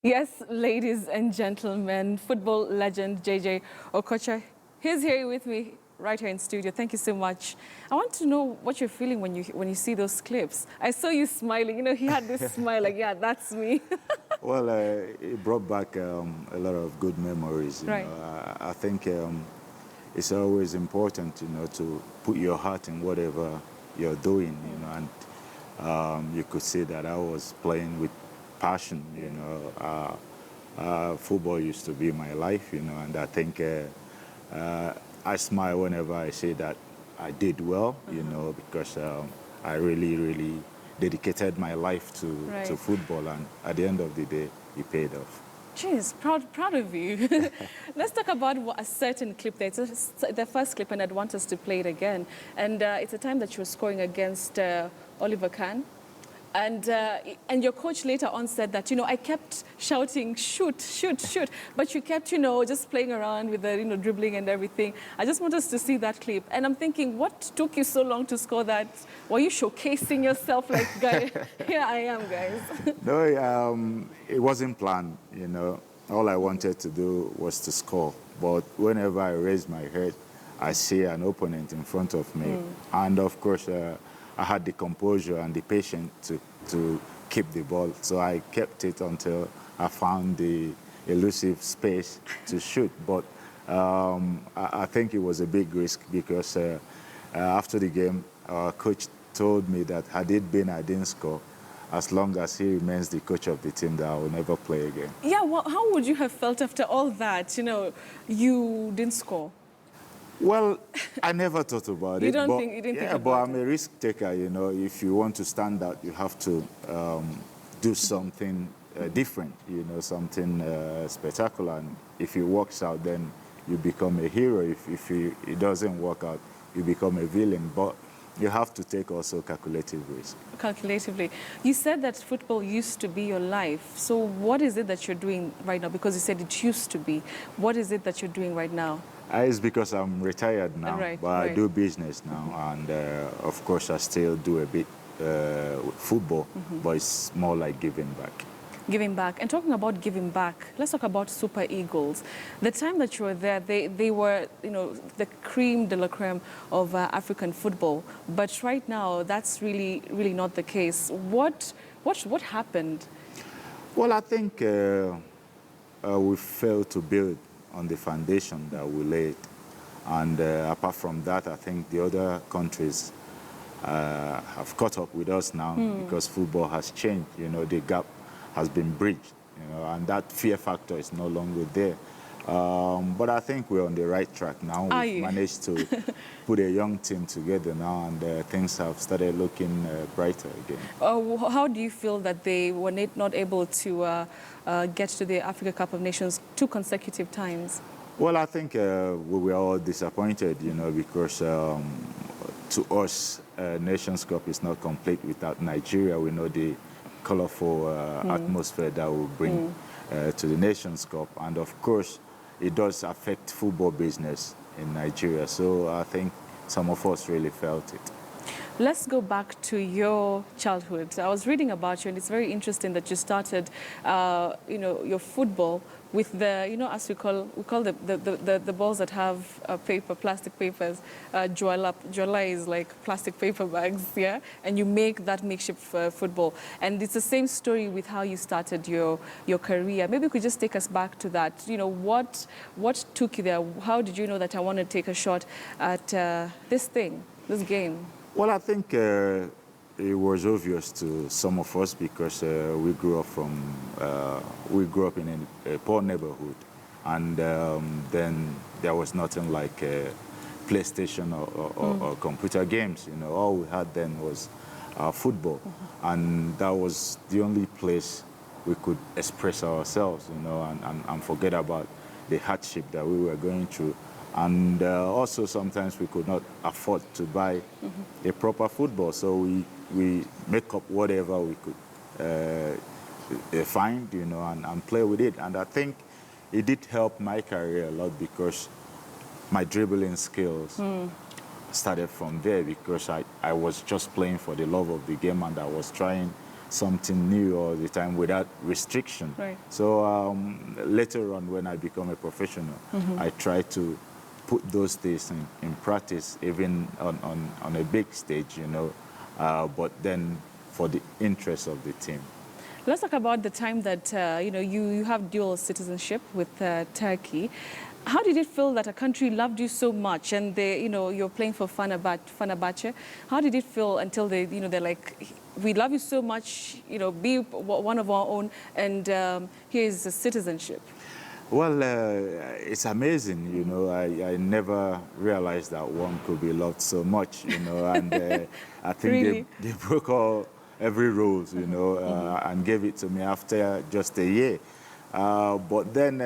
Yes, ladies and gentlemen, football legend Jay Jay Okocha, he's here with me right here in studio. Thank you so much. I want to know what you're feeling when you see those clips. I saw you smiling. You know, he had this smile like, yeah, that's me. Well, it brought back a lot of good memories. Right. I think it's always important, to put your heart in whatever you're doing, and you could see that I was playing with passion, football used to be my life, and I think I smile whenever I say that I did well, because I really dedicated my life to Right. football, and at the end of the day, it paid off. Jeez, proud of you. Let's talk about a certain clip there. It's the first clip, and I'd want us to play it again. And it's a time that you were scoring against Oliver Kahn. And your coach later on said that, I kept shouting, shoot, shoot, shoot. But you kept, just playing around with the, dribbling and everything. I just want us to see that clip. And I'm thinking, what took you so long to score that? Were you showcasing yourself like, guy, here I am, guys? No, it wasn't planned, All I wanted to do was to score. But whenever I raise my head, I see an opponent in front of me. And of course, I had the composure and the patience to keep the ball. So I kept it until I found the elusive space to shoot. But I think it was a big risk because after the game, our coach told me that had it been I didn't score, as long as he remains the coach of the team, that I will never play again. Yeah, well, how would you have felt after all that? You didn't score. Well, I never thought about You it. don't but, think you didn't think yeah, but about I'm it? a risk taker, If you want to stand out, you have to do something different, something spectacular. And if it works out, then you become a hero. If it doesn't work out, you become a villain. But you have to take also calculative risk. Calculatively. You said that football used to be your life. So what is it that you're doing right now? Because you said it used to be. What is it that you're doing right now? It's because I'm retired now, Right, but I right. do business now, and of course I still do a bit with football, but it's more like giving back. Giving back. And talking about giving back, let's talk about Super Eagles. The time that you were there, they were, the creme de la creme of African football. But right now, that's really not the case. What happened? Well, I think we failed to build on the foundation that we laid, and apart from that, I think the other countries have caught up with us now because football has changed. The gap has been bridged, and that fear factor is no longer there. But I think we're on the right track now. Are We've you? managed to put a young team together now, and things have started looking brighter again. How do you feel that they were not able to get to the Africa Cup of Nations 2 consecutive times? Well, I think we were all disappointed, because to us, Nations Cup is not complete without Nigeria. We know the colorful atmosphere that will bring to the Nations Cup. And of course, it does affect football business in Nigeria. So I think some of us really felt it. Let's go back to your childhood. I was reading about you, and it's very interesting that you started, your football with the, as we call the balls that have plastic papers. Joala is like plastic paper bags, yeah? And you make that makeshift football. And it's the same story with how you started your career. Maybe you could just take us back to that. What took you there? How did you know that I want to take a shot at this game? Well, I think it was obvious to some of us because we grew up in a poor neighborhood, and then there was nothing like PlayStation or computer games. All we had then was football, and that was the only place we could express ourselves, and forget about the hardship that we were going through. And also sometimes we could not afford to buy a proper football, so we make up whatever we could find, and play with it. And I think it did help my career a lot because my dribbling skills started from there because I was just playing for the love of the game, and I was trying something new all the time without restriction. Right. So later on, when I become a professional, I try to put those things in practice, even on a big stage, you know, but then for the interest of the team. Let's talk about the time that you have dual citizenship with Turkey. How did it feel that a country loved you so much, and you're playing for Fenerbahce? How did it feel until they're like, we love you so much, be one of our own, and here's the citizenship? Well, it's amazing, you know. I never realized that one could be loved so much, you know, and I think Really? they broke every rules, you know, and gave it to me after just a year. But then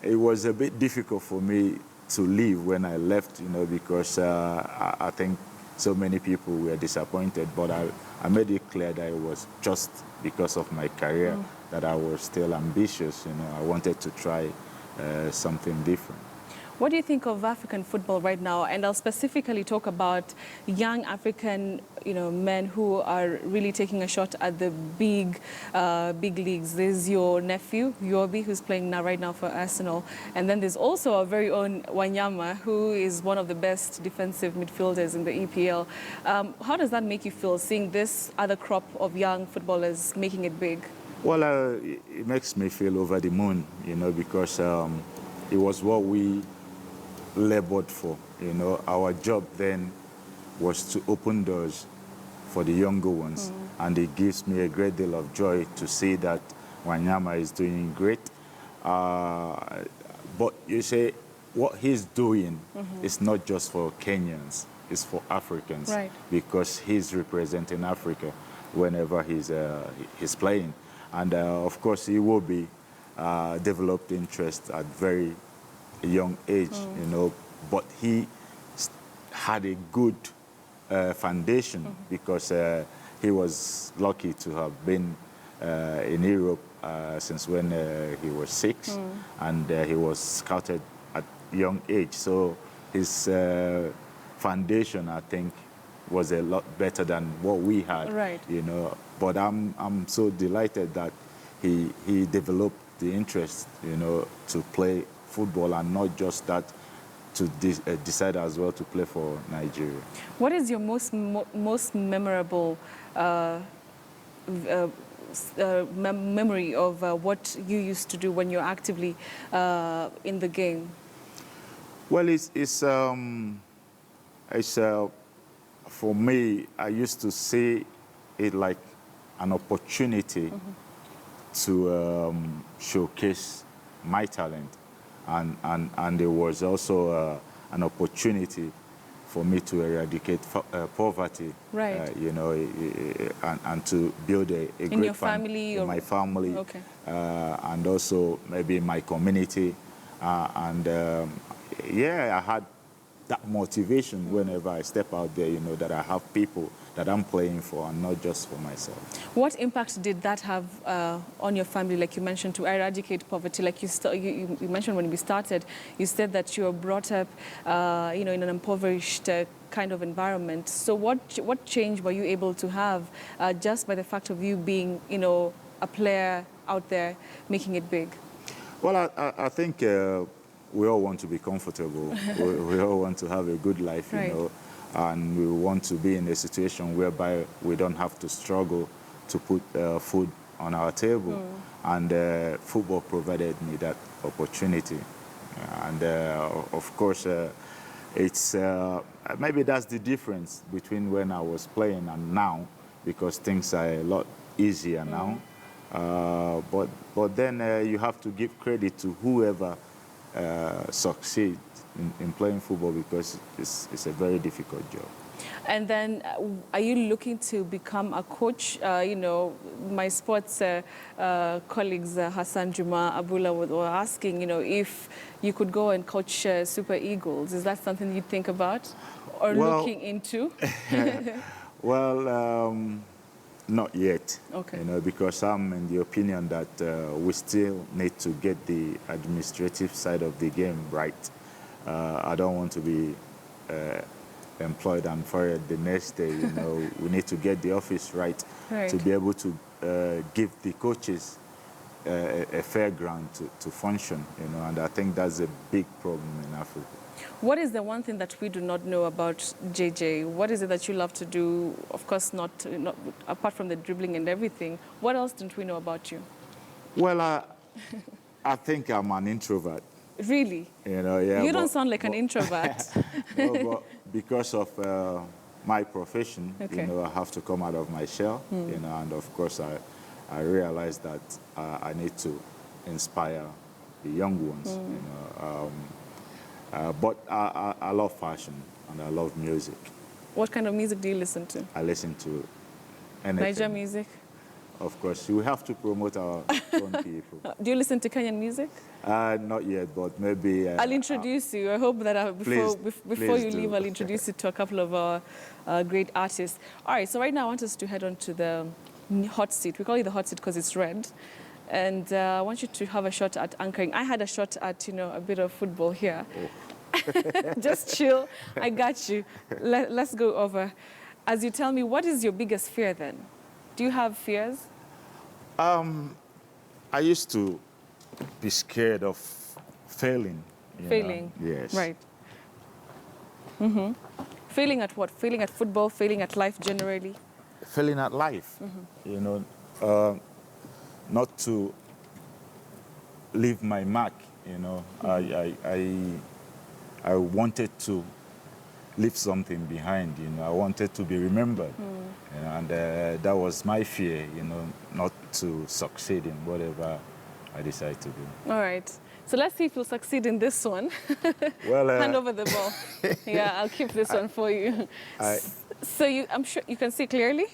it was a bit difficult for me to leave when I left, you know, because I think so many people were disappointed. But I made it clear that it was just because of my career that I was still ambitious, you know. I wanted to try something different. What do you think of African football right now? And I'll specifically talk about young African, men who are really taking a shot at the big leagues. There's your nephew, Yobi, who's playing right now for Arsenal. And then there's also our very own Wanyama, who is one of the best defensive midfielders in the EPL. How does that make you feel, seeing this other crop of young footballers making it big? Well, it makes me feel over the moon, you know, because it was what we labored for, you know. Our job then was to open doors for the younger ones, and it gives me a great deal of joy to see that Wanyama is doing great. But you say what he's doing is not just for Kenyans, it's for Africans, right? Because he's representing Africa whenever he's playing, and of course he will be developed interest at very young age, you know, but he had a good foundation because he was lucky to have been in Europe since when he was 6, and he was scouted at young age. So his foundation, I think, was a lot better than what we had, right? You know. But I'm so delighted that he developed the interest, you know, to play football, and not just that, to decide as well to play for Nigeria. What is your most memorable memory of what you used to do when you're actively in the game? Well, it's for me, I used to see it like an opportunity to showcase my talent. And there was also an opportunity for me to eradicate poverty, right? You know, and to build a in great your family, in my family, okay, and also maybe in my community, yeah, I had that motivation whenever I step out there, you know, that I have people that I'm playing for and not just for myself. What impact did that have on your family, like you mentioned, to eradicate poverty? Like you mentioned when we started, you said that you were brought up, in an impoverished kind of environment. So what change were you able to have just by the fact of you being, a player out there making it big? Well, I think we all want to be comfortable. we all want to have a good life, you right, know. And we want to be in a situation whereby we don't have to struggle to put food on our table. And football provided me that opportunity. And of course, it's maybe that's the difference between when I was playing and now, because things are a lot easier now. But then you have to give credit to whoever succeeds in playing football, because it's a very difficult job. And then, are you looking to become a coach? My sports colleagues, Hassan Juma, Abula, were asking, if you could go and coach Super Eagles. Is that something you think about or looking into? Well, not yet. Okay. Because I'm in the opinion that we still need to get the administrative side of the game right. I don't want to be employed and fired the next day. You know, we need to get the office right, Right. to be able to give the coaches a fair ground to function. You know, and I think that's a big problem in Africa. What is the one thing that we do not know about JJ? What is it that you love to do? Of course, not apart from the dribbling and everything. What else don't we know about you? Well, I think I'm an introvert. Really? You know, yeah. You don't sound like an introvert. No, but because of my profession, Okay. you know, I have to come out of my shell, you know, and of course I realized that I need to inspire the young ones, you know. But I love fashion and I love music. What kind of music do you listen to? I listen to anything. Niger music? Of course, we have to promote our own people. Do you listen to Kenyan music? Not yet, but maybe... I'll introduce you. I hope that before please you do. leave, I'll introduce you to a couple of our great artists. All right, so right now I want us to head on to the hot seat. We call it the hot seat because it's red. And I want you to have a shot at anchoring. I had a shot at, you know, a bit of football here. Oh. Just chill. I got you. Let's go over. As you tell me, what is your biggest fear then? Do you have fears? I used to be scared of failing. you Failing? know. Yes. Right. Failing at what? Failing at football, failing at life generally? Failing at life. You know, not to leave my mark. You know, I wanted to leave something behind. You know, I wanted to be remembered. You know, and that was my fear. You know, not to succeed in whatever I decide to do. All right. So let's see if you'll succeed in this one. Well, Hand over the ball. Yeah, I'll keep this one for you. So I'm sure you can see clearly?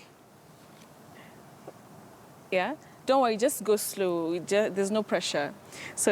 Yeah? Don't worry, just go slow. There's no pressure. So